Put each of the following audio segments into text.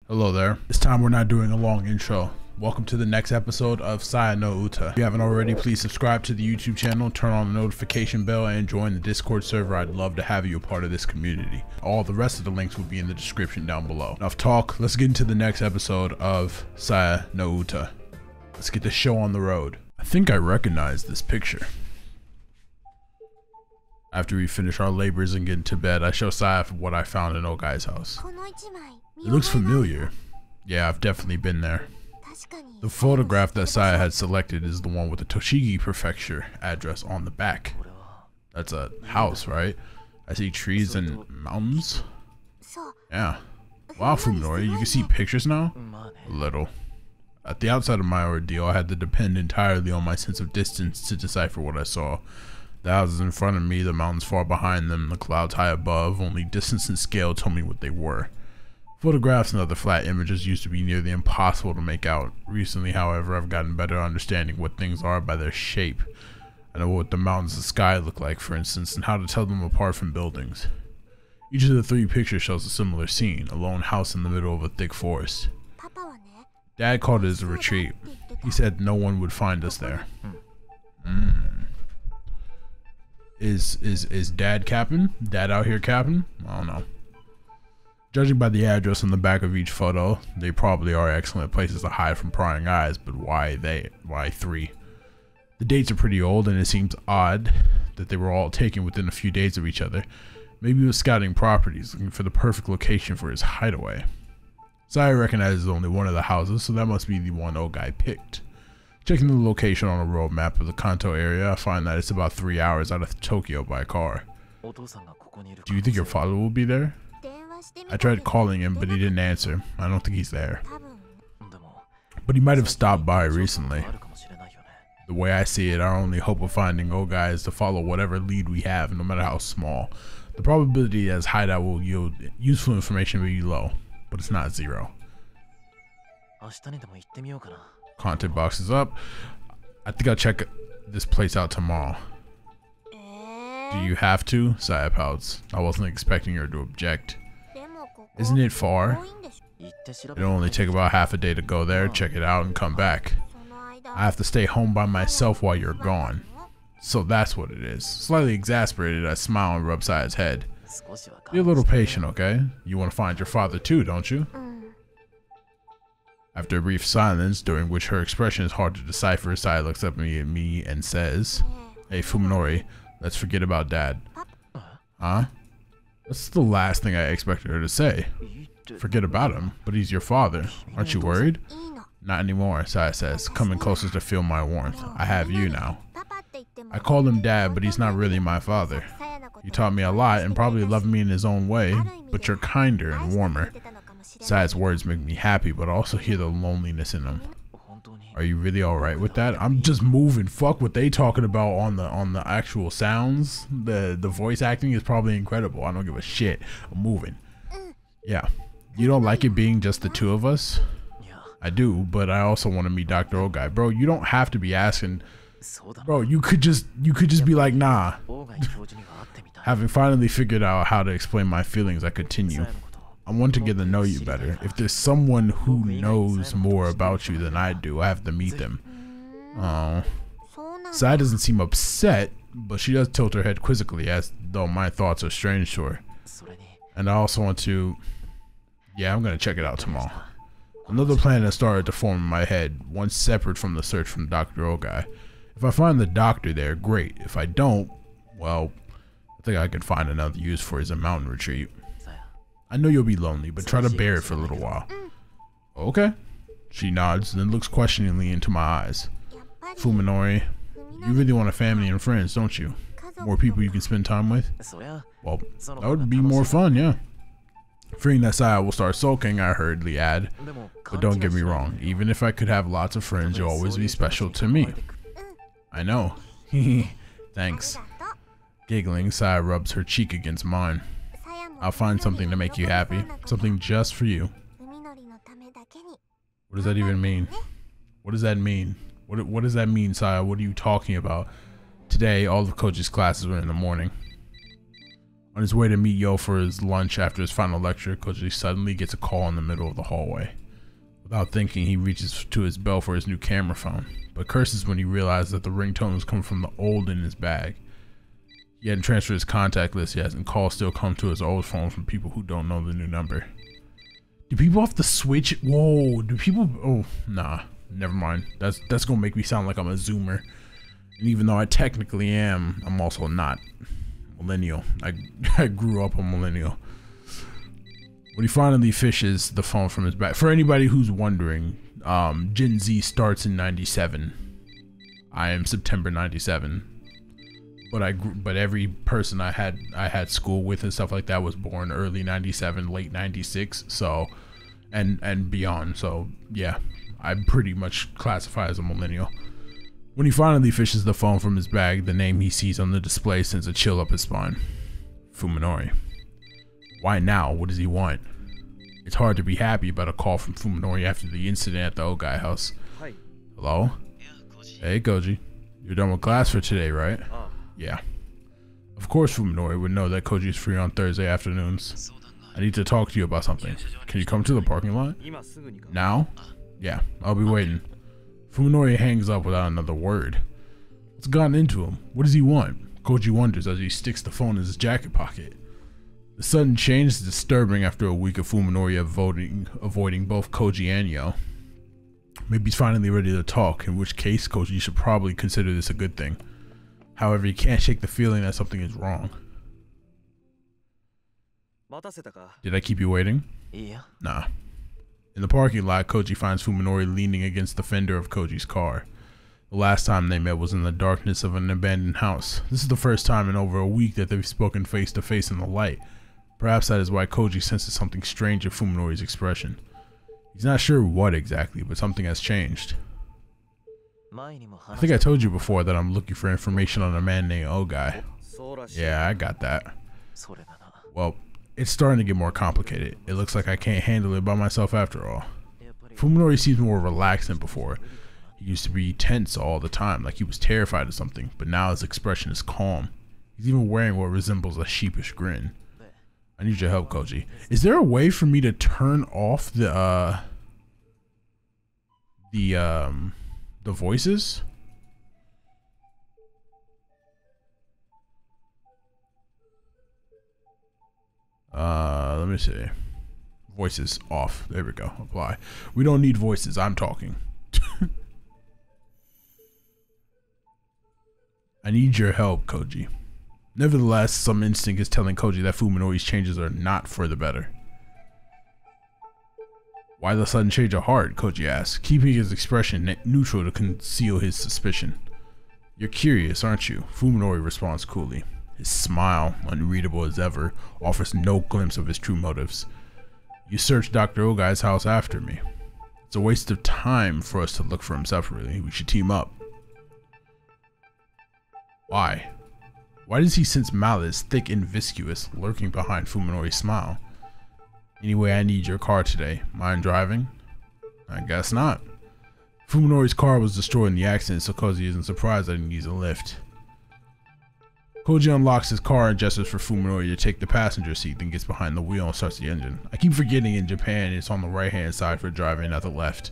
Hello there. This time we're not doing a long intro. Welcome to the next episode of Saya no Uta. If you haven't already, please subscribe to the YouTube channel, turn on the notification bell, and join the Discord server. I'd love to have you a part of this community. All the rest of the links will be in the description down below. Enough talk, let's get into the next episode of Saya no Uta. Let's get the show on the road. I think I recognize this picture. After we finish our labors and get into bed, I show Saya what I found in Ogai's house. It looks familiar. Yeah, I've definitely been there. The photograph that Saya had selected is the one with the Tochigi Prefecture address on the back. That's a house, right? I see trees and mountains. Yeah. Wow, Fuminori, you can see pictures now? A little. At the outset of my ordeal, I had to depend entirely on my sense of distance to decipher what I saw. The houses in front of me, the mountains far behind them, the clouds high above, only distance and scale told me what they were. Photographs and other flat images used to be nearly impossible to make out. Recently, however, I've gotten better understanding what things are by their shape. I know what the mountains and sky look like, for instance, and how to tell them apart from buildings. Each of the three pictures shows a similar scene, a lone house in the middle of a thick forest. Dad called it as a retreat. He said no one would find us there. Is Dad capping? Dad out here capping? I don't know. Judging by the address on the back of each photo, they probably are excellent places to hide from prying eyes, but why three? The dates are pretty old, and it seems odd that they were all taken within a few days of each other. Maybe he was scouting properties, looking for the perfect location for his hideaway. Saya recognizes only one of the houses, so that must be the one Ogai picked. Checking the location on a road map of the Kanto area, I find that it's about 3 hours out of Tokyo by car. Do you think your father will be there? I tried calling him, but he didn't answer. I don't think he's there. But he might have stopped by recently. The way I see it, our only hope of finding Ogai is to follow whatever lead we have, no matter how small. The probability as hideout will yield useful information will be low, but it's not zero. Content box is up. I think I'll check this place out tomorrow. Do you have to? Saya pouts. I wasn't expecting her to object. Isn't it far? It'll only take about half a day to go there, check it out, and come back. I have to stay home by myself while you're gone. So that's what it is. Slightly exasperated, I smile and rub Saya's head. Be a little patient, okay? You want to find your father too, don't you? After a brief silence, during which her expression is hard to decipher, Saya looks up at me and says, "Hey Fuminori, let's forget about Dad." Huh? That's the last thing I expected her to say. Forget about him, but he's your father. Aren't you worried? Not anymore, Saya says, coming closer to feel my warmth. I have you now. I call him Dad, but he's not really my father. He taught me a lot and probably loved me in his own way, but you're kinder and warmer. Saya's words make me happy, but I also hear the loneliness in them. Are you really alright with that? I'm just moving. Fuck what they talking about on the actual sounds. The voice acting is probably incredible. I don't give a shit. I'm moving. Yeah. You don't like it being just the two of us? I do, but I also want to meet Dr. Ogai. Bro, you don't have to be asking. Bro, you could just be like, nah. Having finally figured out how to explain my feelings, I continue. I want to get to know you better. If there's someone who knows more about you than I do, I have to meet them. Oh. Saya doesn't seem upset, but she does tilt her head quizzically as though my thoughts are strange to her. And I also want to... Yeah, I'm going to check it out tomorrow. Another plan has started to form in my head, one separate from the search from Dr. Ogai. If I find the doctor there, great. If I don't, well, I think I can find another use for his mountain retreat. I know you'll be lonely, but try to bear it for a little while. Okay. She nods, then looks questioningly into my eyes. Fuminori, you really want a family and friends, don't you? More people you can spend time with? Well, that would be more fun, yeah. Fearing that Saya will start sulking, I hurriedly add, but don't get me wrong, even if I could have lots of friends, you'll always be special to me. I know. Thanks. Giggling, Saya rubs her cheek against mine. I'll find something to make you happy. Something just for you. What does that even mean? What does that mean? What does that mean, Saya? What are you talking about? Today, all of Koji's classes were in the morning. On his way to meet Yo for his lunch after his final lecture, Koji suddenly gets a call in the middle of the hallway. Without thinking, he reaches to his belt for his new camera phone, but curses when he realizes that the ringtone was coming from the old in his bag. He hadn't transferred his contact list yet, and calls still come to his old phone from people who don't know the new number. Do people have to switch? Whoa, do people? Oh, nah, never mind. That's gonna make me sound like I'm a zoomer. And even though I technically am, I'm also not. Millennial. I grew up a millennial. When he finally fishes the phone from his bag, for anybody who's wondering, Gen Z starts in 97. I am September 97. But every person I had school with and stuff like that was born early 97, late 96, so and beyond. So yeah, I pretty much classify as a millennial. When he finally fishes the phone from his bag, the name he sees on the display sends a chill up his spine. Fuminori. Why now? What does he want? It's hard to be happy about a call from Fuminori after the incident at the Ogai house. Hi. Hello? Hey Koji. You're done with class for today, right? Yeah. Of course Fuminori would know that Koji is free on Thursday afternoons. I need to talk to you about something. Can you come to the parking lot? Now? Yeah, I'll be waiting. Fuminori hangs up without another word. What's gotten into him? What does he want? Koji wonders as he sticks the phone in his jacket pocket. The sudden change is disturbing after a week of Fuminori avoiding both Koji and Yo. Maybe he's finally ready to talk, in which case Koji should probably consider this a good thing. However, he can't shake the feeling that something is wrong. Did I keep you waiting? Nah. In the parking lot, Koji finds Fuminori leaning against the fender of Koji's car. The last time they met was in the darkness of an abandoned house. This is the first time in over a week that they've spoken face to face in the light. Perhaps that is why Koji senses something strange in Fuminori's expression. He's not sure what exactly, but something has changed. I think I told you before that I'm looking for information on a man named Ogai. Yeah, I got that. Well, it's starting to get more complicated. It looks like I can't handle it by myself after all. Fuminori seems more relaxed than before. He used to be tense all the time, like he was terrified of something, but now his expression is calm. He's even wearing what resembles a sheepish grin. I need your help, Koji. Is there a way for me to turn off the voices? Let me see. Voices off. There we go. Apply. We don't need voices. I'm talking. I need your help, Koji. Nevertheless, some instinct is telling Koji that Fuminori's changes are not for the better. Why the sudden change of heart? Koji asks, keeping his expression neutral to conceal his suspicion. You're curious, aren't you? Fuminori responds coolly. His smile, unreadable as ever, offers no glimpse of his true motives. You searched Dr. Ogai's house after me. It's a waste of time for us to look for him separately. We should team up. Why? Why does he sense malice, thick and viscous, lurking behind Fuminori's smile? Anyway, I need your car today. Mind driving? I guess not. Fuminori's car was destroyed in the accident, so Koji isn't surprised that he needs a lift. Koji unlocks his car and gestures for Fuminori to take the passenger seat, then gets behind the wheel and starts the engine. I keep forgetting in Japan it's on the right hand side for driving, not the left.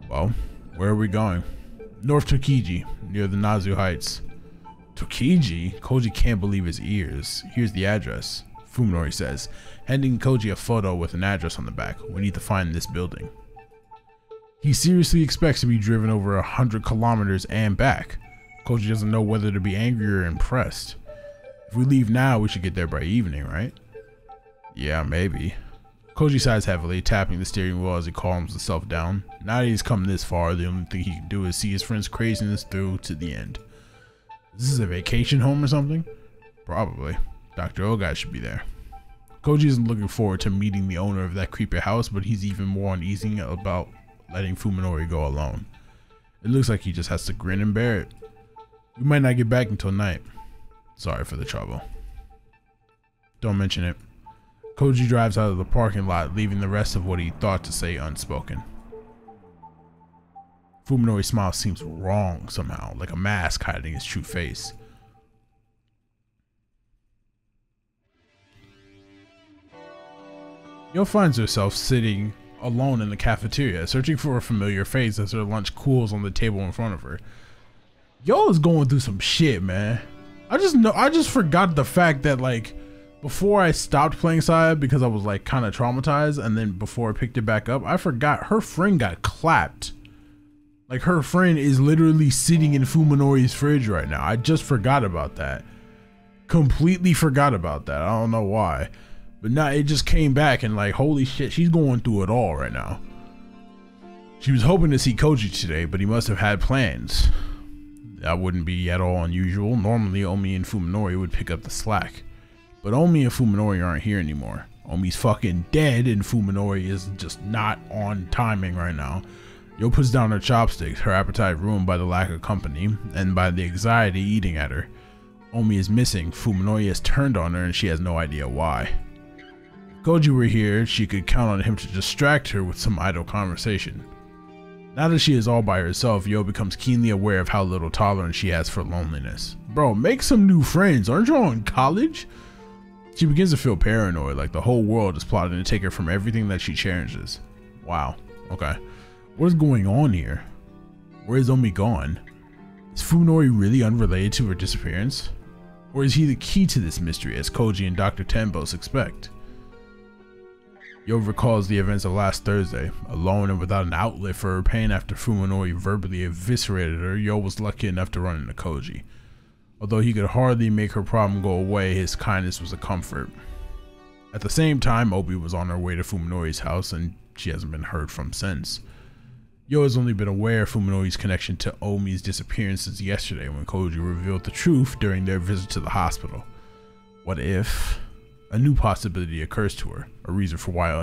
Well, where are we going? North Tokiji, near the Nazu Heights. Tokiji? Koji can't believe his ears. Here's the address, Fuminori says, handing Koji a photo with an address on the back. We need to find this building. He seriously expects to be driven over 100 kilometers and back. Koji doesn't know whether to be angry or impressed. If we leave now, we should get there by evening, right? Yeah, maybe. Koji sighs heavily, tapping the steering wheel as he calms himself down. Now that he's come this far, the only thing he can do is see his friend's craziness through to the end. Is this a vacation home or something? Probably. Dr. Ogai should be there. Koji isn't looking forward to meeting the owner of that creepy house, but he's even more uneasy about letting Fuminori go alone. It looks like he just has to grin and bear it. We might not get back until night. Sorry for the trouble. Don't mention it. Koji drives out of the parking lot, leaving the rest of what he thought to say unspoken. Fuminori's smile seems wrong somehow, like a mask hiding his true face. Yo finds herself sitting alone in the cafeteria, searching for a familiar face as her lunch cools on the table in front of her. Yo is going through some shit, man. I just forgot the fact that, like, before I stopped playing Saya because I was like kind of traumatized, and then before I picked it back up, I forgot her friend got clapped. Like, her friend is literally sitting in Fuminori's fridge right now. I just forgot about that. Completely forgot about that. I don't know why. But now it just came back, and like, holy shit, she's going through it all right now. She was hoping to see Koji today, but he must have had plans. That wouldn't be at all unusual. Normally, Omi and Fuminori would pick up the slack. But Omi and Fuminori aren't here anymore. Omi's fucking dead, and Fuminori is just not on timing right now. Yo puts down her chopsticks, her appetite ruined by the lack of company, and by the anxiety eating at her. Omi is missing. Fuminori has turned on her, and she has no idea why. If Koji were here, she could count on him to distract her with some idle conversation. Now that she is all by herself, Yo becomes keenly aware of how little tolerance she has for loneliness. Bro, make some new friends. Aren't you all in college? She begins to feel paranoid, like the whole world is plotting to take her from everything that she cherishes. Wow. Okay. What is going on here? Where is Omi gone? Is Fuminori really unrelated to her disappearance? Or is he the key to this mystery, as Koji and Dr. Tenbos expect? Yo recalls the events of last Thursday. Alone and without an outlet for her pain after Fuminori verbally eviscerated her, Yo was lucky enough to run into Koji. Although he could hardly make her problem go away, his kindness was a comfort. At the same time, Obi was on her way to Fuminori's house, and she hasn't been heard from since. Yo has only been aware of Fuminori's connection to Omi's disappearance since yesterday, when Koji revealed the truth during their visit to the hospital. What if a new possibility occurs to her, a reason for why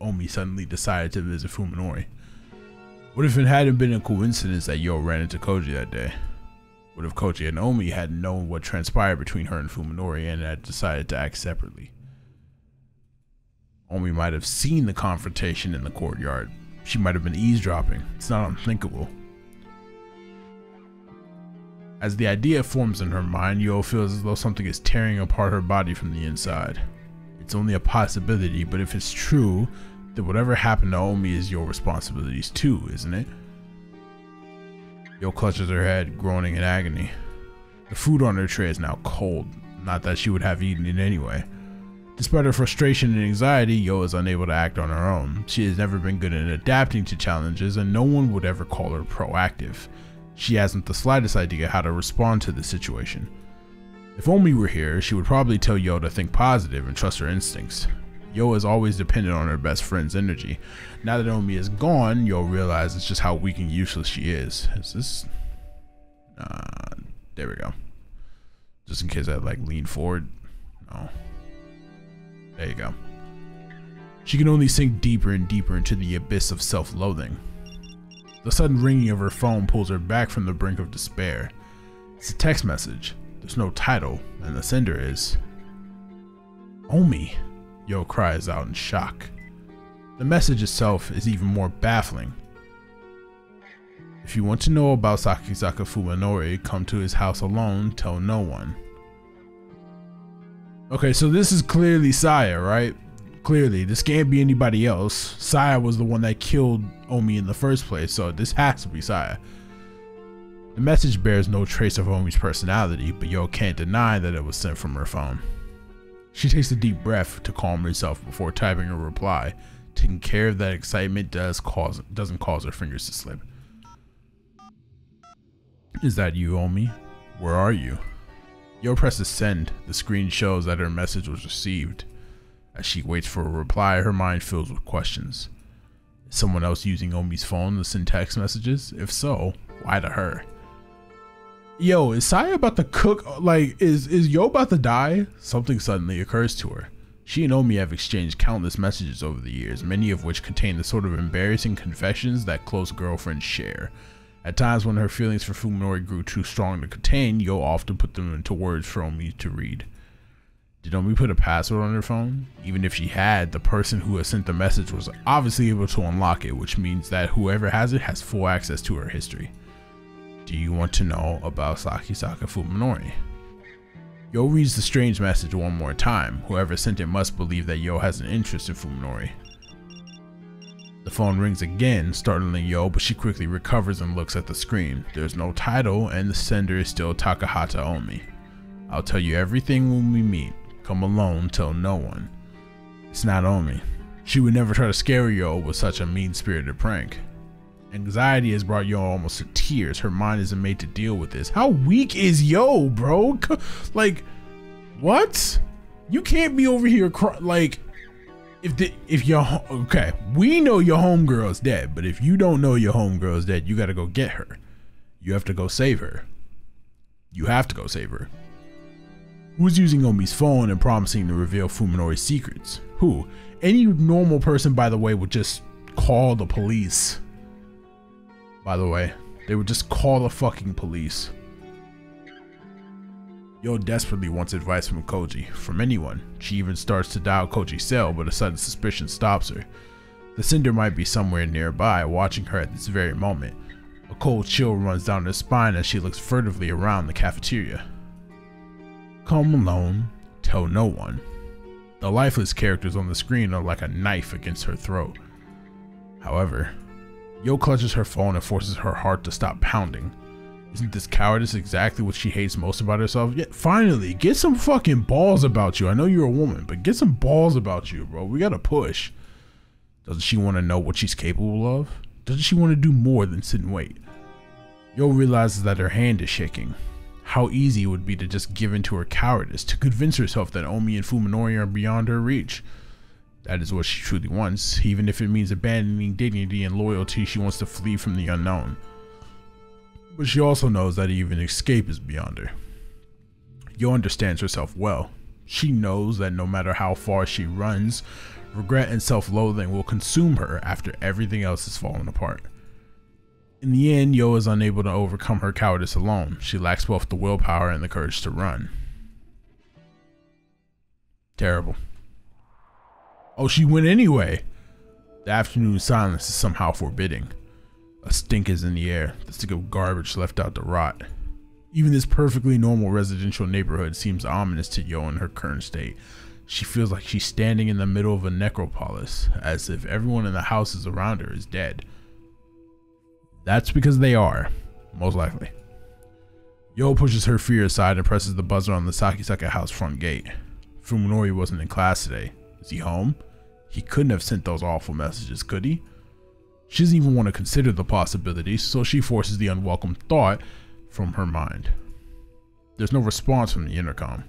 Omi suddenly decided to visit Fuminori? What if it hadn't been a coincidence that Yo ran into Koji that day? What if Koji and Omi had known what transpired between her and Fuminori and had decided to act separately? Omi might have seen the confrontation in the courtyard. She might have been eavesdropping. It's not unthinkable. As the idea forms in her mind, Yo feels as though something is tearing apart her body from the inside. It's only a possibility, but if it's true, then whatever happened to Omi is your responsibilities too, isn't it? Yo clutches her head, groaning in agony. The food on her tray is now cold, not that she would have eaten it anyway. Despite her frustration and anxiety, Yo is unable to act on her own. She has never been good at adapting to challenges, and no one would ever call her proactive. She hasn't the slightest idea how to respond to the situation. If Omi were here, she would probably tell Yo to think positive and trust her instincts. Yo is always dependent on her best friend's energy. Now that Omi is gone, Yo realizes just how weak and useless she is. Is this... there we go. Just in case I like lean forward. No. There you go. She can only sink deeper and deeper into the abyss of self-loathing. The sudden ringing of her phone pulls her back from the brink of despair. It's a text message. There's no title, and the sender is... Omi, Yo cries out in shock. The message itself is even more baffling. If you want to know about Sakizaka Fuminori, come to his house alone, tell no one. Okay, so this is clearly Saya, right? Clearly, this can't be anybody else. Saya was the one that killed Omi in the first place, so this has to be Saya. The message bears no trace of Omi's personality, but Yo can't deny that it was sent from her phone. She takes a deep breath to calm herself before typing her reply, taking care that excitement doesn't cause her fingers to slip. Is that you, Omi? Where are you? Yo presses send. The screen shows that her message was received. As she waits for a reply, her mind fills with questions. Is someone else using Omi's phone to send text messages? If so, why to her? Yo, is Saya about to cook? Like, is Yo about to die? Something suddenly occurs to her. She and Omi have exchanged countless messages over the years, many of which contain the sort of embarrassing confessions that close girlfriends share. At times when her feelings for Fuminori grew too strong to contain, Yo often put them into words for Omi to read. Did Omi put a password on her phone? Even if she had, the person who had sent the message was obviously able to unlock it, which means that whoever has it has full access to her history. Do you want to know about Sakizaka Fuminori? Yo reads the strange message one more time. Whoever sent it must believe that Yo has an interest in Fuminori. The phone rings again, startling Yo, but she quickly recovers and looks at the screen. There's no title, and the sender is still Takahata Omi. I'll tell you everything when we meet. Come alone, tell no one. It's not Omi. She would never try to scare Yo with such a mean-spirited prank. Anxiety has brought Yo almost to tears. Her mind isn't made to deal with this. How weak is Yo, bro? Like, what? You can't be over here like, if your, okay, we know your homegirl's dead, but if you don't know your homegirl's dead, you gotta go get her. You have to go save her. You have to go save her. Who's using Omi's phone and promising to reveal Fuminori's secrets? Who? Any normal person, by the way, would just call the police. By the way, they would just call the fucking police. Yo desperately wants advice from Koji, from anyone. She even starts to dial Koji's cell, but a sudden suspicion stops her. The sender might be somewhere nearby, watching her at this very moment. A cold chill runs down her spine as she looks furtively around the cafeteria. Come alone, tell no one. The lifeless characters on the screen are like a knife against her throat. However, Yo clutches her phone and forces her heart to stop pounding. Isn't this cowardice exactly what she hates most about herself? Yet finally, get some fucking balls about you. I know you're a woman, but get some balls about you, bro. We gotta push. Doesn't she want to know what she's capable of? Doesn't she want to do more than sit and wait? Yo realizes that her hand is shaking. How easy it would be to just give in to her cowardice, to convince herself that Omi and Fuminori are beyond her reach. That is what she truly wants. Even if it means abandoning dignity and loyalty, she wants to flee from the unknown. But she also knows that even escape is beyond her. Yo understands herself well. She knows that no matter how far she runs, regret and self-loathing will consume her after everything else has fallen apart. In the end, Yo is unable to overcome her cowardice alone. She lacks both the willpower and the courage to run. Terrible. Oh, she went anyway. The afternoon silence is somehow forbidding. A stink is in the air, the stick of garbage left out to rot. Even this perfectly normal residential neighborhood seems ominous to Yo in her current state. She feels like she's standing in the middle of a necropolis, as if everyone in the houses around her is dead. That's because they are, most likely. Yo pushes her fear aside and presses the buzzer on the Sakisaka house front gate. Fuminori wasn't in class today. Is he home? He couldn't have sent those awful messages, could he? She doesn't even want to consider the possibility, so she forces the unwelcome thought from her mind. There's no response from the intercom.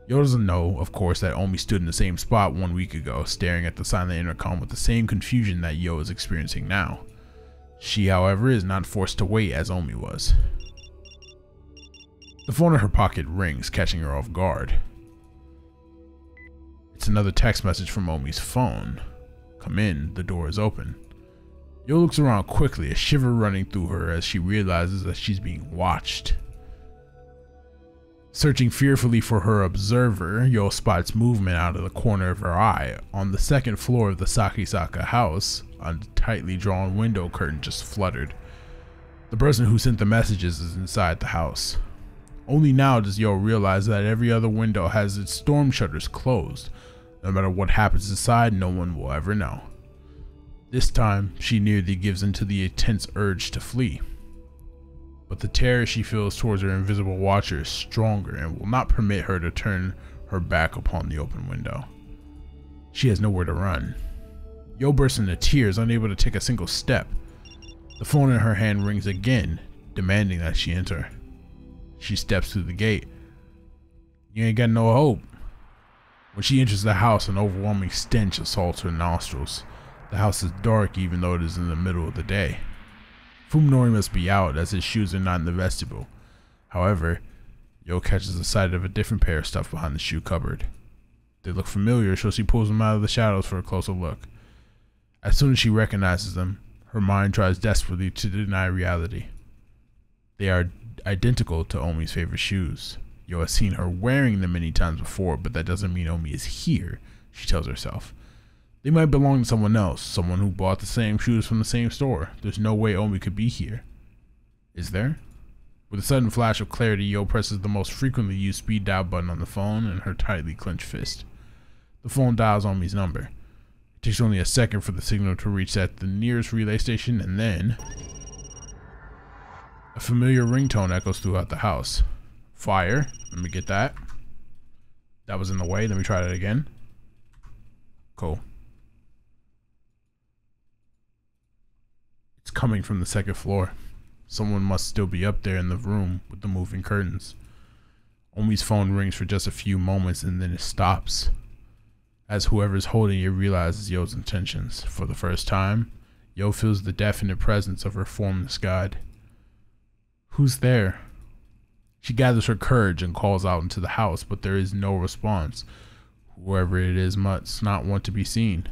Yo doesn't know, of course, that Omi stood in the same spot 1 week ago, staring at the silent intercom with the same confusion that Yo is experiencing now. She, however, is not forced to wait as Omi was. The phone in her pocket rings, catching her off guard. It's another text message from Omi's phone. Come in, the door is open. Yo looks around quickly, a shiver running through her as she realizes that she's being watched. Searching fearfully for her observer, Yo spots movement out of the corner of her eye. On the second floor of the Sakisaka house, a tightly drawn window curtain just fluttered. The person who sent the messages is inside the house. Only now does Yo realize that every other window has its storm shutters closed. No matter what happens inside, no one will ever know. This time, she nearly gives in to the intense urge to flee. But the terror she feels towards her invisible watcher is stronger and will not permit her to turn her back upon the open window. She has nowhere to run. Yo bursts into tears, unable to take a single step. The phone in her hand rings again, demanding that she enter. She steps through the gate. You ain't got no hope. When she enters the house, an overwhelming stench assaults her nostrils. The house is dark even though it is in the middle of the day. Fuminori must be out as his shoes are not in the vestibule. However, Yo catches a sight of a different pair of stuff behind the shoe cupboard. They look familiar, so she pulls them out of the shadows for a closer look. As soon as she recognizes them, her mind tries desperately to deny reality. They are identical to Omi's favorite shoes. Yo has seen her wearing them many times before, but that doesn't mean Omi is here, she tells herself. They might belong to someone else, someone who bought the same shoes from the same store. There's no way Omi could be here. Is there? With a sudden flash of clarity, Yo presses the most frequently used speed dial button on the phone in her tightly clenched fist. The phone dials Omi's number. It takes only a second for the signal to reach at the nearest relay station, and then a familiar ringtone echoes throughout the house. Fire. Let me get that. That was in the way. Let me try that again. Cool. It's coming from the second floor. Someone must still be up there in the room with the moving curtains. Omi's phone rings for just a few moments and then it stops, as whoever's holding it realizes Yo's intentions. For the first time, Yo feels the definite presence of her formless god. Who's there? She gathers her courage and calls out into the house, but there is no response. Whoever it is must not want to be seen.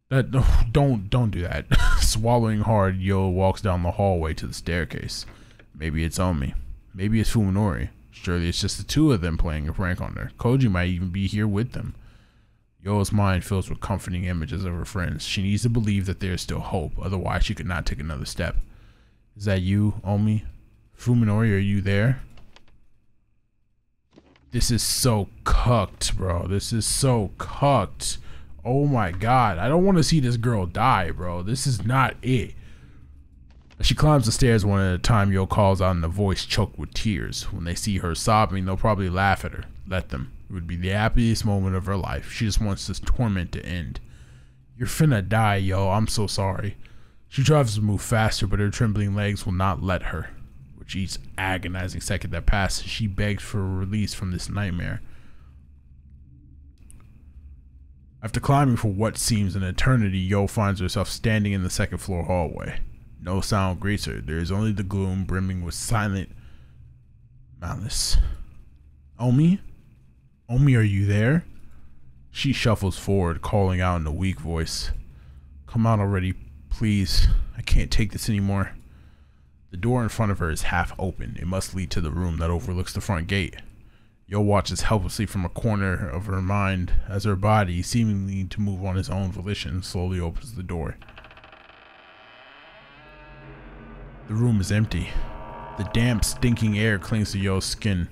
Don't do that. Swallowing hard, Yo walks down the hallway to the staircase. Maybe it's Omi. Maybe it's Fuminori. Surely it's just the two of them playing a prank on her. Koji might even be here with them. Yo's mind fills with comforting images of her friends. She needs to believe that there is still hope, otherwise she could not take another step. Is that you, Omi? Fuminori, are you there? This is so cucked, bro. This is so cucked. Oh my god. I don't want to see this girl die, bro. This is not it. As she climbs the stairs one at a time, Yo calls out in a voice choked with tears. When they see her sobbing, they'll probably laugh at her. Let them. It would be the happiest moment of her life. She just wants this torment to end. You're finna die, Yo. I'm so sorry. She tries to move faster, but her trembling legs will not let her. With each agonizing second that passes, she begs for a release from this nightmare. After climbing for what seems an eternity, Yo finds herself standing in the second floor hallway. No sound greets her. There is only the gloom brimming with silent malice. Omi? Omi, are you there? She shuffles forward, calling out in a weak voice. Come out already, please. I can't take this anymore. The door in front of her is half open. It must lead to the room that overlooks the front gate. Yo watches helplessly from a corner of her mind as her body, seemingly to move on its own volition, slowly opens the door. The room is empty. The damp, stinking air clings to Yo's skin.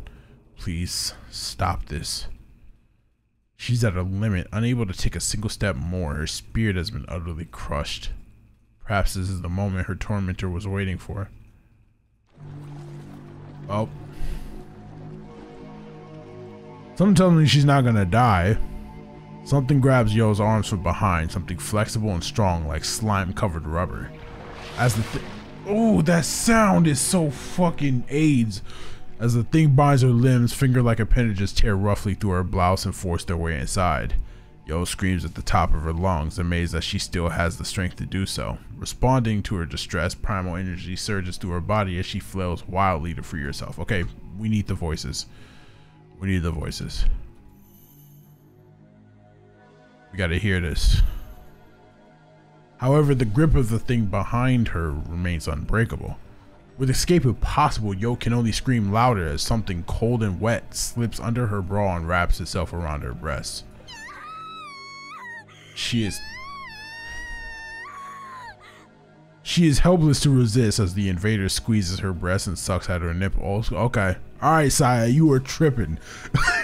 Please, stop this. She's at her limit, unable to take a single step more. Her spirit has been utterly crushed. Perhaps this is the moment her tormentor was waiting for. Oh. Something tells me she's not gonna die. Something grabs Yo's arms from behind, something flexible and strong like slime-covered rubber. As the oh, that sound is so fucking AIDS. As the thing binds her limbs, finger-like appendages tear roughly through her blouse and force their way inside. Yo screams at the top of her lungs, amazed that she still has the strength to do so. Responding to her distress, primal energy surges through her body as she flails wildly to free herself. Okay, we need the voices. We need the voices. We gotta hear this. However, the grip of the thing behind her remains unbreakable. With escape impossible, Yo can only scream louder as something cold and wet slips under her bra and wraps itself around her breasts. She is helpless to resist as the invader squeezes her breast and sucks at her nipples. Okay. Alright, Saya, you are tripping.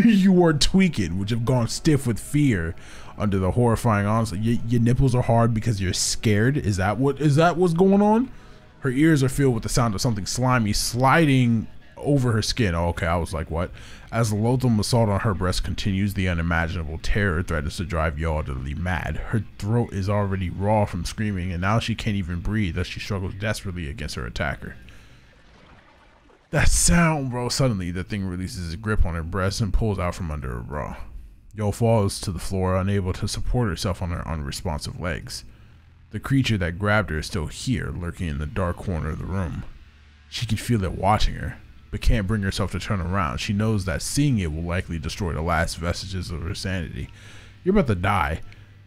You are tweaking, which have gone stiff with fear under the horrifying onslaught. Your nipples are hard because you're scared? Is that what's going on? Her ears are filled with the sound of something slimy sliding over her skin. Oh, okay, I was like, what? As the loathsome assault on her breast continues, the unimaginable terror threatens to drive Yo utterly mad. Her throat is already raw from screaming, and now she can't even breathe as she struggles desperately against her attacker. That sound, bro. Suddenly, the thing releases its grip on her breast and pulls out from under her bra. Yo falls to the floor, unable to support herself on her unresponsive legs. The creature that grabbed her is still here, lurking in the dark corner of the room. She can feel it watching her, but can't bring herself to turn around. She knows that seeing it will likely destroy the last vestiges of her sanity. You're about to die.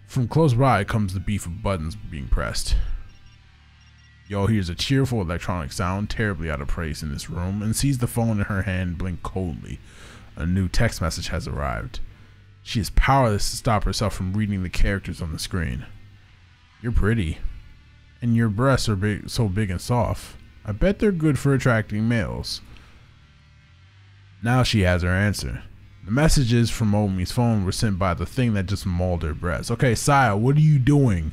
From close by comes the beat of buttons being pressed. Yo hears a cheerful electronic sound, terribly out of place in this room, and sees the phone in her hand blink coldly. A new text message has arrived. She is powerless to stop herself from reading the characters on the screen. You're pretty, and your breasts are so big and soft. I bet they're good for attracting males. Now she has her answer. The messages from Omi's phone were sent by the thing that just mauled her breast. Okay, Saya, what are you doing?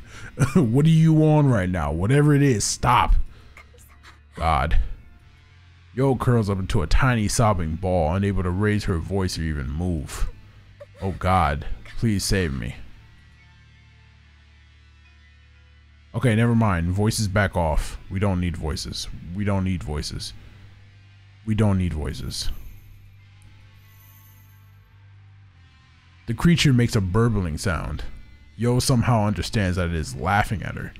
What are you on right now? Whatever it is, stop. God. Yo curls up into a tiny sobbing ball, unable to raise her voice or even move. Oh God, please save me. Okay, never mind. Voices back off. We don't need voices. We don't need voices. We don't need voices. The creature makes a burbling sound. Yo somehow understands that it is laughing at her.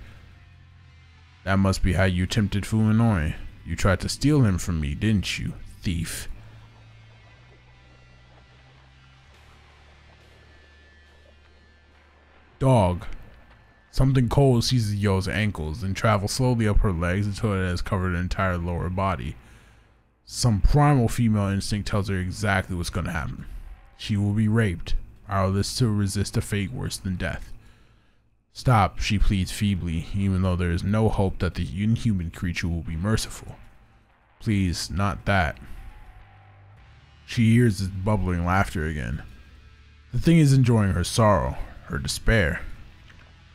That must be how you tempted Fuminori. You tried to steal him from me, didn't you, thief? Dog. Something cold seizes Yo's ankles and travels slowly up her legs until it has covered her entire lower body. Some primal female instinct tells her exactly what's going to happen. She will be raped, powerless to resist a fate worse than death. Stop, she pleads feebly, even though there is no hope that the inhuman creature will be merciful. Please, not that. She hears his bubbling laughter again. The thing is enjoying her sorrow, her despair.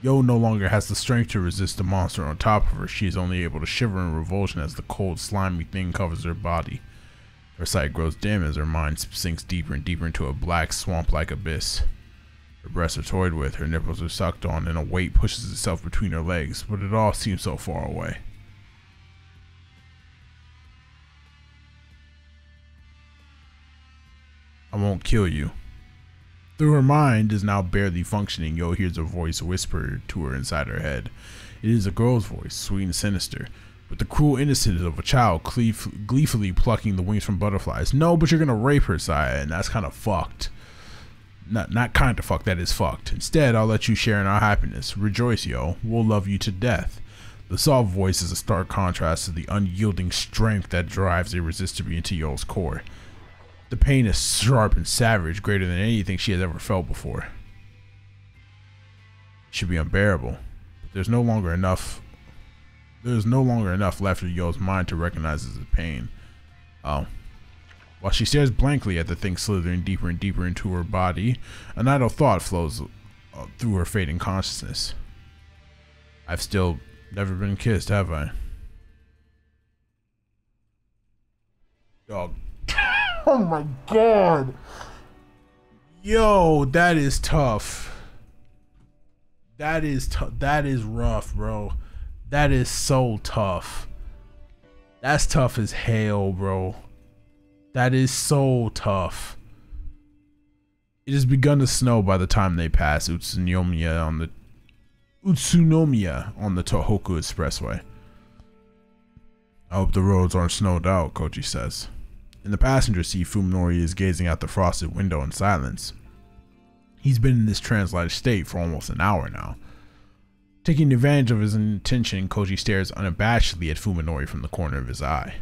Yo no longer has the strength to resist the monster on top of her. She is only able to shiver in revulsion as the cold, slimy thing covers her body. Her sight grows dim as her mind sinks deeper and deeper into a black, swamp-like abyss. Her breasts are toyed with, her nipples are sucked on, and a weight pushes itself between her legs, but it all seems so far away. I won't kill you. Through her mind is now barely functioning, Yo hears a voice whisper to her inside her head. It is a girl's voice, sweet and sinister, with the cruel innocence of a child gleefully plucking the wings from butterflies. No, but you're gonna rape her, Saya, and that's kind of fucked. Not kind of fucked, that is fucked. Instead, I'll let you share in our happiness. Rejoice, Yo. We'll love you to death. The soft voice is a stark contrast to the unyielding strength that drives irresistibly into Yo's core. The pain is sharp and savage, greater than anything she has ever felt before. It should be unbearable. But there's no longer enough left of Yo's mind to recognize as pain. Oh. While she stares blankly at the thing slithering deeper and deeper into her body, an idle thought flows through her fading consciousness. I've still never been kissed, have I? Dog. Oh my God. Yo, that is tough. That is rough, bro. That is so tough. That's tough as hell, bro. That is so tough. It has begun to snow by the time they pass Utsunomiya on the Tohoku Expressway. I hope the roads aren't snowed out, Koji says. In the passenger seat, Fuminori is gazing out the frosted window in silence. He's been in this trance-like state for almost an hour now. Taking advantage of his intention, Koji stares unabashedly at Fuminori from the corner of his eye.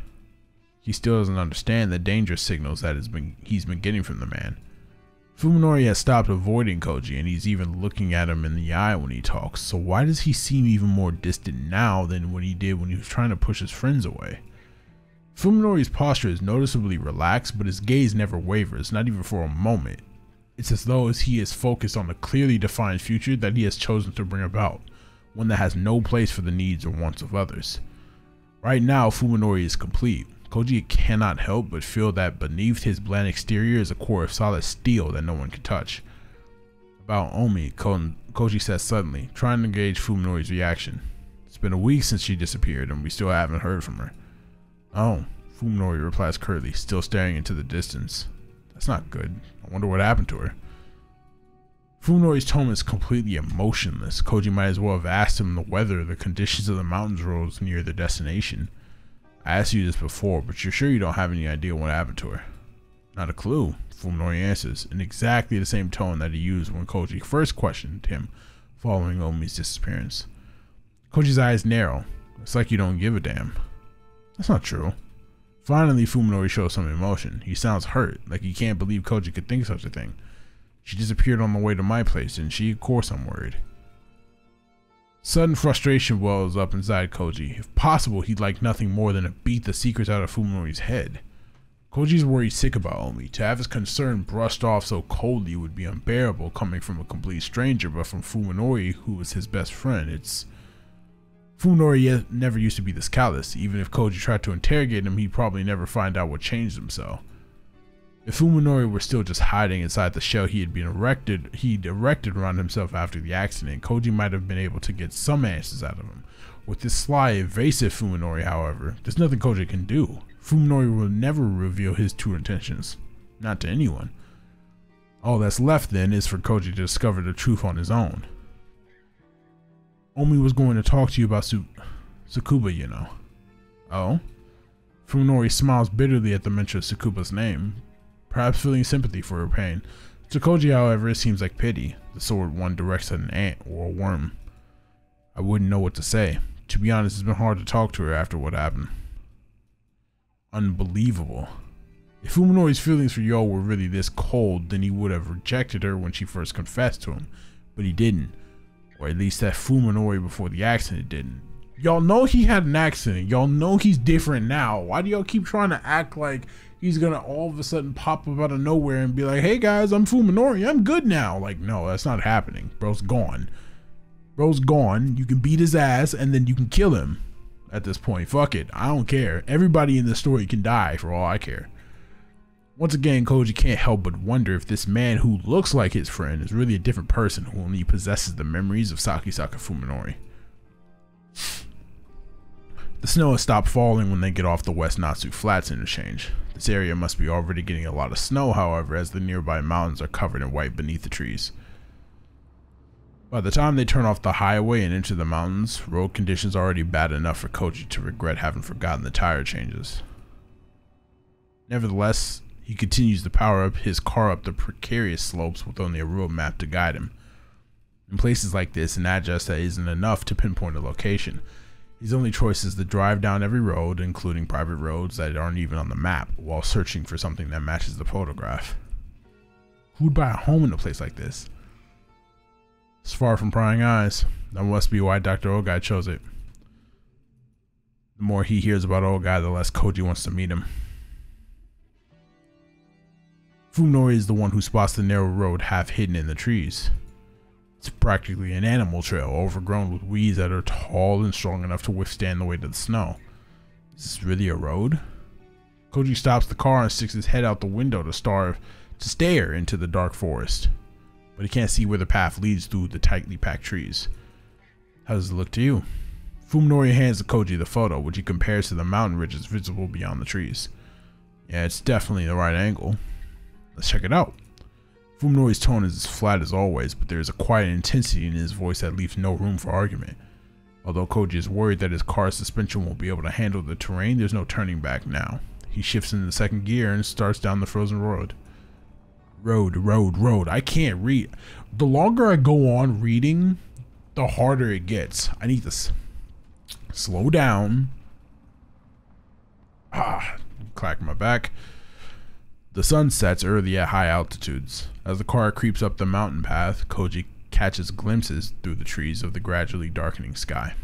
He still doesn't understand the danger signals that he's been getting from the man. Fuminori has stopped avoiding Koji, and he's even looking at him in the eye when he talks, so why does he seem even more distant now than what he did when he was trying to push his friends away? Fuminori's posture is noticeably relaxed, but his gaze never wavers, not even for a moment. It's as though he is focused on a clearly defined future that he has chosen to bring about, one that has no place for the needs or wants of others. Right now, Fuminori is complete. Koji cannot help but feel that beneath his bland exterior is a core of solid steel that no one can touch. About Omi, Koji says suddenly, trying to gauge Fuminori's reaction. It's been a week since she disappeared, and we still haven't heard from her. Oh, Fuminori replies curtly, still staring into the distance. That's not good. I wonder what happened to her. Fuminori's tone is completely emotionless. Koji might as well have asked him the weather, the conditions of the mountains roads near their destination. I asked you this before, but you're sure you don't have any idea what happened to her? Not a clue, Fuminori answers, in exactly the same tone that he used when Koji first questioned him following Omi's disappearance. Koji's eyes narrow. It's like you don't give a damn. That's not true. Finally, Fuminori shows some emotion. He sounds hurt, like he can't believe Koji could think such a thing. She disappeared on the way to my place, didn't she? Of course I'm worried. Sudden frustration wells up inside Koji. If possible, he'd like nothing more than to beat the secrets out of Fuminori's head. Koji's worried sick about Omi. To have his concern brushed off so coldly would be unbearable coming from a complete stranger, but from Fuminori, who was his best friend. Fuminori never used to be this callous. Even if Koji tried to interrogate him, he'd probably never find out what changed him so. If Fuminori were still just hiding inside the shell he'd erected around himself after the accident, Koji might have been able to get some answers out of him. With this sly, evasive Fuminori, however, there's nothing Koji can do. Fuminori will never reveal his true intentions. Not to anyone. All that's left then is for Koji to discover the truth on his own. Omi was going to talk to you about Tsukuba, you know. Oh? Fuminori smiles bitterly at the mention of Tsukuba's name, perhaps feeling sympathy for her pain. To Koji, however, it seems like pity, the sword one directs at an ant or a worm. I wouldn't know what to say. To be honest, it's been hard to talk to her after what happened. Unbelievable. If Fuminori's feelings for Yo were really this cold, then he would have rejected her when she first confessed to him. But he didn't. Or at least that Fuminori before the accident didn't. Y'all know he had an accident. Y'all know he's different now. Why do y'all keep trying to act like he's gonna all of a sudden pop up out of nowhere and be like, hey guys, I'm Fuminori, I'm good now? Like, no, that's not happening. Bro's gone. Bro's gone. You can beat his ass and then you can kill him at this point. Fuck it. I don't care. Everybody in this story can die for all I care. Once again, Koji can't help but wonder if this man who looks like his friend is really a different person who only possesses the memories of Sakisaka Fuminori. The snow has stopped falling when they get off the West Natsu Flats interchange. This area must be already getting a lot of snow, however, as the nearby mountains are covered in white beneath the trees. By the time they turn off the highway and into the mountains, road conditions are already bad enough for Koji to regret having forgotten the tire changes. Nevertheless, he continues to power up his car up the precarious slopes with only a road map to guide him. In places like this, an address that isn't enough to pinpoint a location. His only choice is to drive down every road, including private roads that aren't even on the map, while searching for something that matches the photograph. Who'd buy a home in a place like this? It's far from prying eyes. That must be why Dr. Ogai chose it. The more he hears about Ogai, the less Koji wants to meet him. Fuminori is the one who spots the narrow road half hidden in the trees. It's practically an animal trail, overgrown with weeds that are tall and strong enough to withstand the weight of the snow. Is this really a road? Koji stops the car and sticks his head out the window to stare into the dark forest. But he can't see where the path leads through the tightly packed trees. How does it look to you? Fuminori hands Koji the photo, which he compares to the mountain ridges visible beyond the trees. Yeah, it's definitely the right angle. Let's check it out. Fuminori's tone is as flat as always, but there is a quiet intensity in his voice that leaves no room for argument. Although Koji is worried that his car's suspension won't be able to handle the terrain, there's no turning back now. He shifts into the second gear and starts down the frozen road. Road. I can't read. The longer I go on reading, the harder it gets. I need to slow down. Clack my back. The sun sets early at high altitudes. As the car creeps up the mountain path, Koji catches glimpses through the trees of the gradually darkening sky.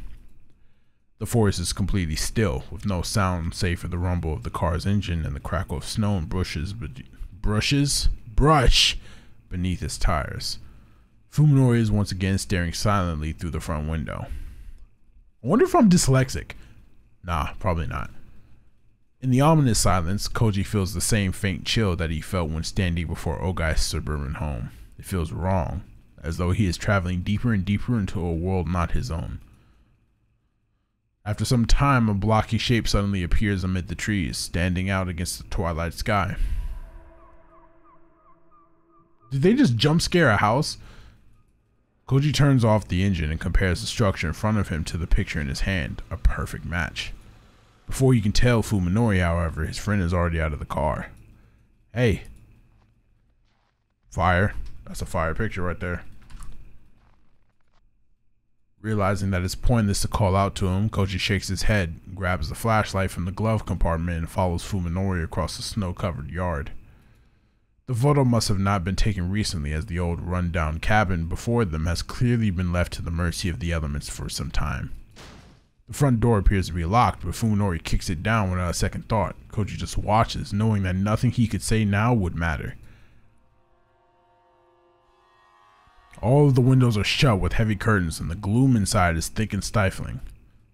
The forest is completely still, with no sound save for the rumble of the car's engine and the crackle of snow and brush beneath its tires. Fuminori is once again staring silently through the front window. I wonder if I'm dyslexic. Nah, probably not. In the ominous silence, Koji feels the same faint chill that he felt when standing before Ogai's suburban home. It feels wrong, as though he is traveling deeper and deeper into a world not his own. After some time, a blocky shape suddenly appears amid the trees, standing out against the twilight sky. Did they just jump scare a house? Koji turns off the engine and compares the structure in front of him to the picture in his hand, a perfect match. Before you can tell Fuminori, however, his friend is already out of the car. Hey. Fire. That's a fire picture right there. Realizing that it's pointless to call out to him, Koji shakes his head, grabs the flashlight from the glove compartment, and follows Fuminori across the snow-covered yard. The photo must have not been taken recently, as the old run-down cabin before them has clearly been left to the mercy of the elements for some time. The front door appears to be locked, but Fuminori kicks it down without a second thought. Koji just watches, knowing that nothing he could say now would matter. All of the windows are shut with heavy curtains, and the gloom inside is thick and stifling.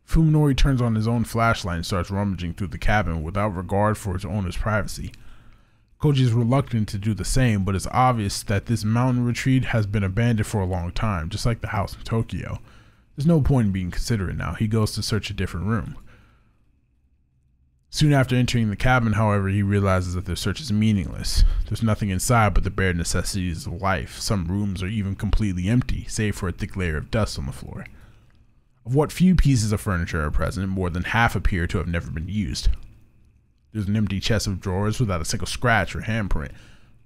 Fuminori turns on his own flashlight and starts rummaging through the cabin without regard for its owner's privacy. Koji is reluctant to do the same, but it's obvious that this mountain retreat has been abandoned for a long time, just like the house in Tokyo. There's no point in being considerate now. He goes to search a different room. Soon after entering the cabin, however, he realizes that their search is meaningless. There's nothing inside but the bare necessities of life. Some rooms are even completely empty, save for a thick layer of dust on the floor. Of what few pieces of furniture are present, more than half appear to have never been used. There's an empty chest of drawers without a single scratch or handprint,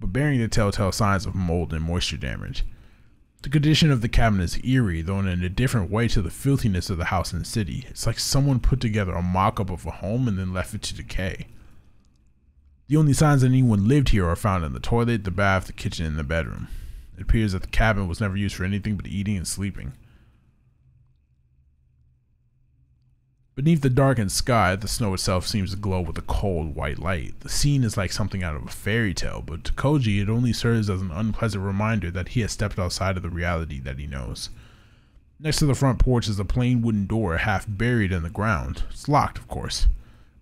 but bearing the telltale signs of mold and moisture damage. The condition of the cabin is eerie, though in a different way to the filthiness of the house in the city. It's like someone put together a mock-up of a home and then left it to decay. The only signs that anyone lived here are found in the toilet, the bath, the kitchen, and the bedroom. It appears that the cabin was never used for anything but eating and sleeping. Beneath the darkened sky, the snow itself seems to glow with a cold, white light. The scene is like something out of a fairy tale, but to Koji it only serves as an unpleasant reminder that he has stepped outside of the reality that he knows. Next to the front porch is a plain wooden door half buried in the ground. It's locked, of course,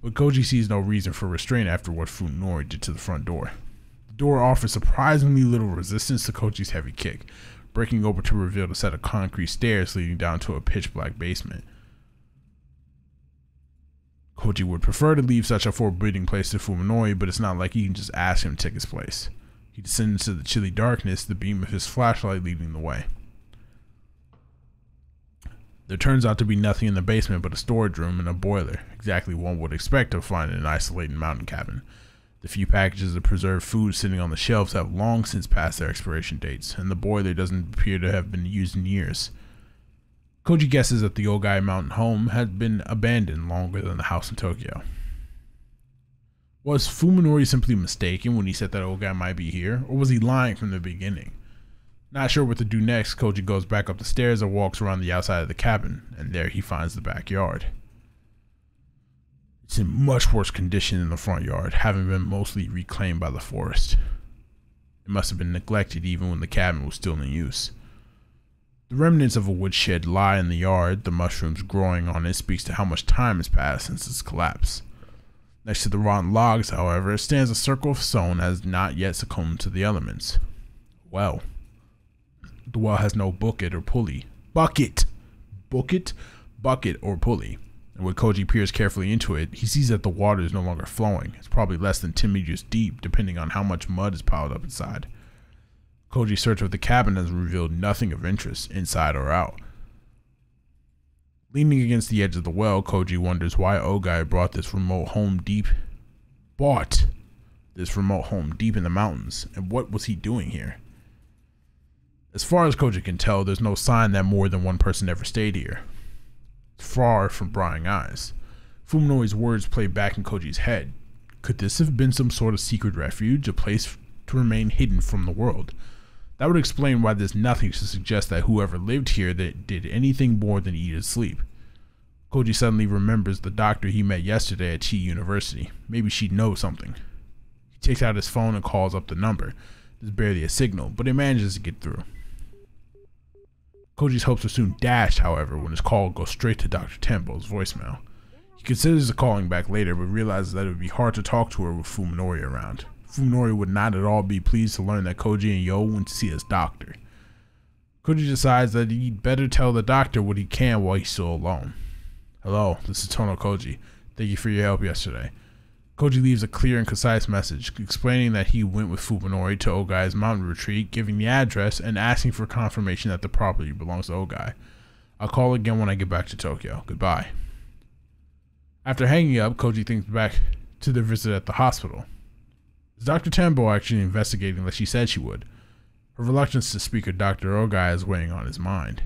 but Koji sees no reason for restraint after what Fuminori did to the front door. The door offers surprisingly little resistance to Koji's heavy kick, breaking open to reveal a set of concrete stairs leading down to a pitch-black basement. Koji would prefer to leave such a forbidding place to Fuminori, but it's not like he can just ask him to take his place. He descends into the chilly darkness, the beam of his flashlight leading the way. There turns out to be nothing in the basement but a storage room and a boiler, exactly what one would expect to find in an isolated mountain cabin. The few packages of preserved food sitting on the shelves have long since passed their expiration dates, and the boiler doesn't appear to have been used in years. Koji guesses that the Ogai Mountain home had been abandoned longer than the house in Tokyo. Was Fuminori simply mistaken when he said that Ogai might be here, or was he lying from the beginning? Not sure what to do next, Koji goes back up the stairs and walks around the outside of the cabin, and there he finds the backyard. It's in much worse condition than the front yard, having been mostly reclaimed by the forest. It must have been neglected even when the cabin was still in use. The remnants of a woodshed lie in the yard. The mushrooms growing on it speaks to how much time has passed since its collapse. Next to the rotten logs, however, stands a circle of stone that has not yet succumbed to the elements. Well, the well has no bucket or pulley. Bucket or pulley. And when Koji peers carefully into it, he sees that the water is no longer flowing. It's probably less than 10 meters deep, depending on how much mud is piled up inside. Koji's search of the cabin has revealed nothing of interest, inside or out. Leaning against the edge of the well, Koji wonders why Ogai brought this remote home deep in the mountains, and what was he doing here? As far as Koji can tell, there's no sign that more than one person ever stayed here. It's far from prying eyes. Fuminori's words play back in Koji's head. Could this have been some sort of secret refuge, a place to remain hidden from the world? That would explain why there's nothing to suggest that whoever lived here that did anything more than eat and sleep. Koji suddenly remembers the doctor he met yesterday at Chi University. Maybe she knows something. He takes out his phone and calls up the number. There's barely a signal, but he manages to get through. Koji's hopes are soon dashed, however, when his call goes straight to Dr. Tembo's voicemail. He considers calling back later, but realizes that it would be hard to talk to her with Fuminori around. Fuminori would not at all be pleased to learn that Koji and Yo went to see his doctor. Koji decides that he'd better tell the doctor what he can while he's still alone. Hello, this is Tono Koji. Thank you for your help yesterday. Koji leaves a clear and concise message, explaining that he went with Fuminori to Ogai's mountain retreat, giving the address, and asking for confirmation that the property belongs to Ogai. I'll call again when I get back to Tokyo. Goodbye. After hanging up, Koji thinks back to their visit at the hospital. Is Dr. Tembo actually investigating like she said she would? Her reluctance to speak of Dr. Ogai is weighing on his mind.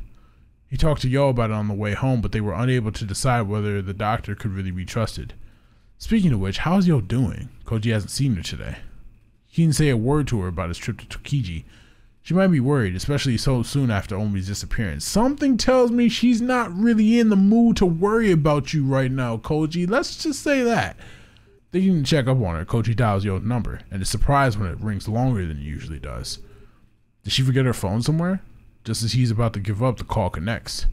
He talked to Yo about it on the way home, but they were unable to decide whether the doctor could really be trusted. Speaking of which, how's Yo doing? Koji hasn't seen her today. He didn't say a word to her about his trip to Tokiji. She might be worried, especially so soon after Omi's disappearance. Something tells me she's not really in the mood to worry about you right now, Koji. Let's just say that. Thinking to check up on her, Koji dials Yo's number and is surprised when it rings longer than it usually does. Did she forget her phone somewhere? Just as he's about to give up, the call connects.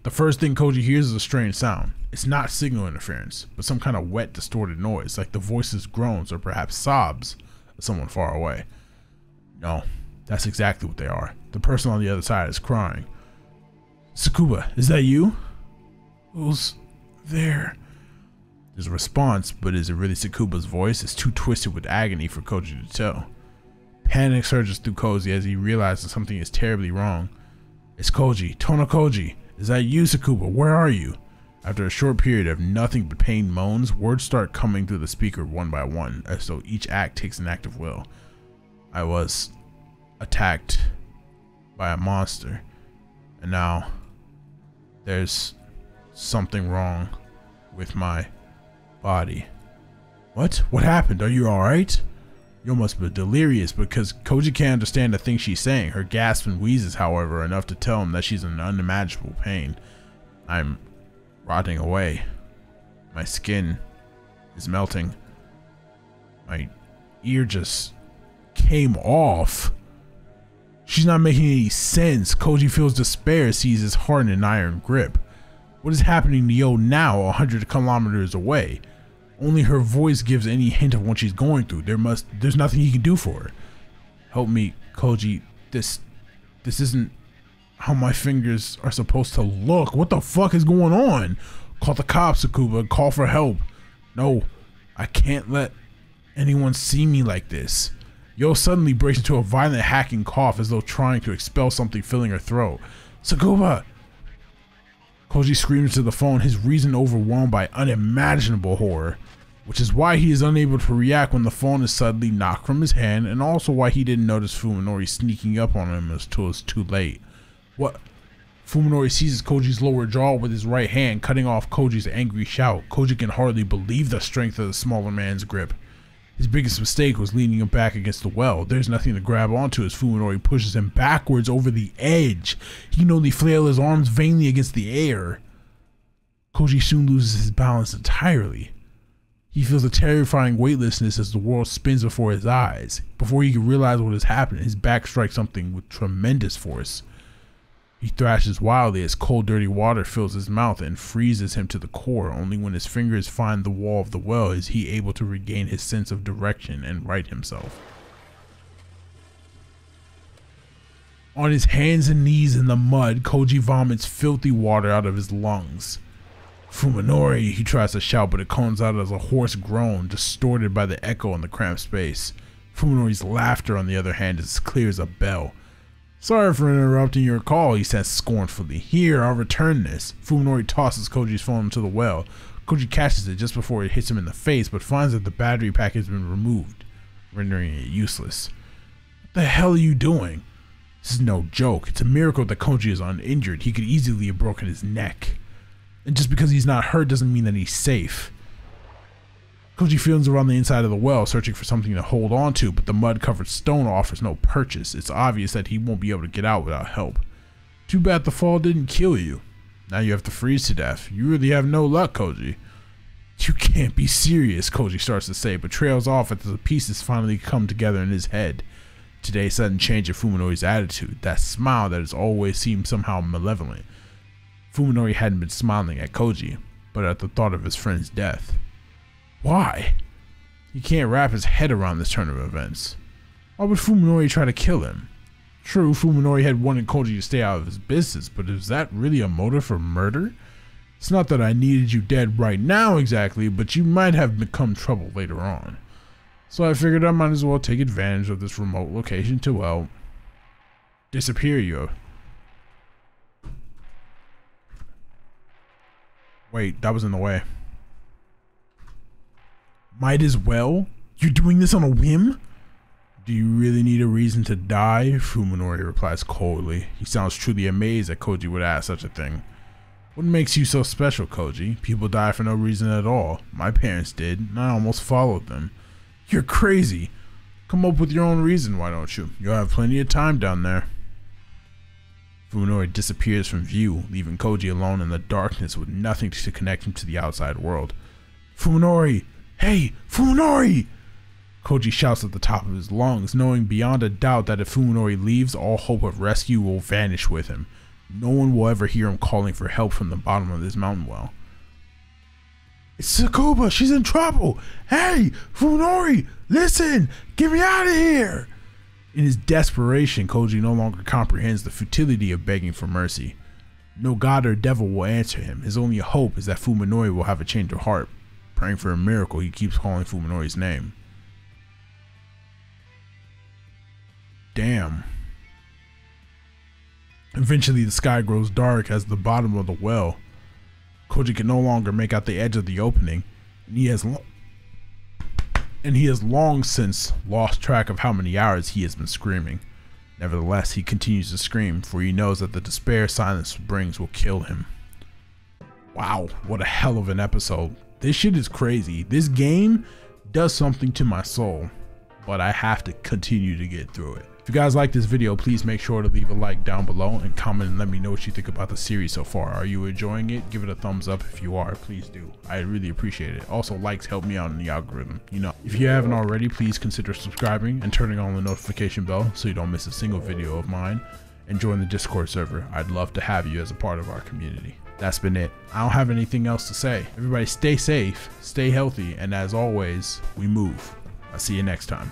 The first thing Koji hears is a strange sound. It's not signal interference, but some kind of wet, distorted noise, like the voices, groans, or perhaps sobs of someone far away. No, that's exactly what they are. The person on the other side is crying. Tsukuba, is that you? Who's there? There's a response, but is it really Tsukuba's voice? It's too twisted with agony for Koji to tell. Panic surges through Koji as he realizes something is terribly wrong. It's Koji, Tonokoji. Is that you, Tsukuba? Where are you? After a short period of nothing but pained moans, words start coming through the speaker one by one, as though each act takes an act of will. I was attacked by a monster, and now there's something wrong with my body. What? What happened? Are you alright? You must be delirious because Koji can't understand the things she's saying. Her gasps and wheezes, however, are enough to tell him that she's in unimaginable pain. I'm rotting away. My skin is melting. My ear just came off. She's not making any sense. Koji feels despair, sees his heart in an iron grip. What is happening to Yo now, 100 kilometers away? Only her voice gives any hint of what she's going through. There's nothing he can do for her. Help me, Koji. This isn't how my fingers are supposed to look. What the fuck is going on? Call the cops, Tsukuba. Call for help. No, I can't let anyone see me like this. Yo suddenly breaks into a violent hacking cough as though trying to expel something filling her throat. Tsukuba! Koji screams to the phone, his reason overwhelmed by unimaginable horror, which is why he is unable to react when the phone is suddenly knocked from his hand, and also why he didn't notice Fuminori sneaking up on him until it's too late. What? Fuminori seizes Koji's lower jaw with his right hand, cutting off Koji's angry shout. Koji can hardly believe the strength of the smaller man's grip. His biggest mistake was leaning him back against the well. There's nothing to grab onto as Fuminori pushes him backwards over the edge. He can only flail his arms vainly against the air. Koji soon loses his balance entirely. He feels a terrifying weightlessness as the world spins before his eyes. Before he can realize what has happened, his back strikes something with tremendous force. He thrashes wildly as cold, dirty water fills his mouth and freezes him to the core. Only when his fingers find the wall of the well is he able to regain his sense of direction and right himself. On his hands and knees in the mud, Koji vomits filthy water out of his lungs. Fuminori, he tries to shout, but it comes out as a hoarse groan, distorted by the echo in the cramped space. Fuminori's laughter, on the other hand, is as clear as a bell. Sorry for interrupting your call, he says scornfully. Here, I'll return this. Fuminori tosses Koji's phone into the well. Koji catches it just before it hits him in the face, but finds that the battery pack has been removed, rendering it useless. What the hell are you doing? This is no joke. It's a miracle that Koji is uninjured. He could easily have broken his neck. And just because he's not hurt doesn't mean that he's safe. Koji feels around the inside of the well, searching for something to hold on to, but the mud-covered stone offers no purchase. It's obvious that he won't be able to get out without help. Too bad the fall didn't kill you. Now you have to freeze to death. You really have no luck, Koji. You can't be serious, Koji starts to say, but trails off as the pieces finally come together in his head. Today's sudden change in Fuminori's attitude, that smile that has always seemed somehow malevolent. Fuminori hadn't been smiling at Koji, but at the thought of his friend's death. Why? He can't wrap his head around this turn of events. Why would Fuminori try to kill him? True, Fuminori had wanted Koji to stay out of his business, but is that really a motive for murder? It's not that I needed you dead right now exactly, but you might have become trouble later on. So I figured I might as well take advantage of this remote location to, well, disappear you. Wait, that was in the way. Might as well? You're doing this on a whim? Do you really need a reason to die? Fuminori replies coldly. He sounds truly amazed that Koji would ask such a thing. What makes you so special, Koji? People die for no reason at all. My parents did, and I almost followed them. You're crazy. Come up with your own reason, why don't you? You'll have plenty of time down there. Fuminori disappears from view, leaving Koji alone in the darkness with nothing to connect him to the outside world. Fuminori! Hey, Fuminori! Koji shouts at the top of his lungs, knowing beyond a doubt that if Fuminori leaves, all hope of rescue will vanish with him. No one will ever hear him calling for help from the bottom of this mountain well. It's Tsukuba! She's in trouble! Hey, Fuminori! Listen! Get me out of here! In his desperation, Koji no longer comprehends the futility of begging for mercy. No god or devil will answer him. His only hope is that Fuminori will have a change of heart. Praying for a miracle, he keeps calling Fuminori's name. Damn. Eventually, the sky grows dark as the bottom of the well. Koji can no longer make out the edge of the opening, and he has long since lost track of how many hours he has been screaming. Nevertheless, he continues to scream, for he knows that the despair silence brings will kill him. Wow, what a hell of an episode. This shit is crazy. This game does something to my soul, but I have to continue to get through it. If you guys like this video, please make sure to leave a like down below and comment and let me know what you think about the series so far. Are you enjoying it? Give it a thumbs up if you are. Please do. I really appreciate it. Also, likes help me out in the algorithm. You know, if you haven't already, please consider subscribing and turning on the notification bell so you don't miss a single video of mine, and join the Discord server. I'd love to have you as a part of our community. That's been it. I don't have anything else to say. Everybody stay safe, stay healthy, and as always, we move. I'll see you next time.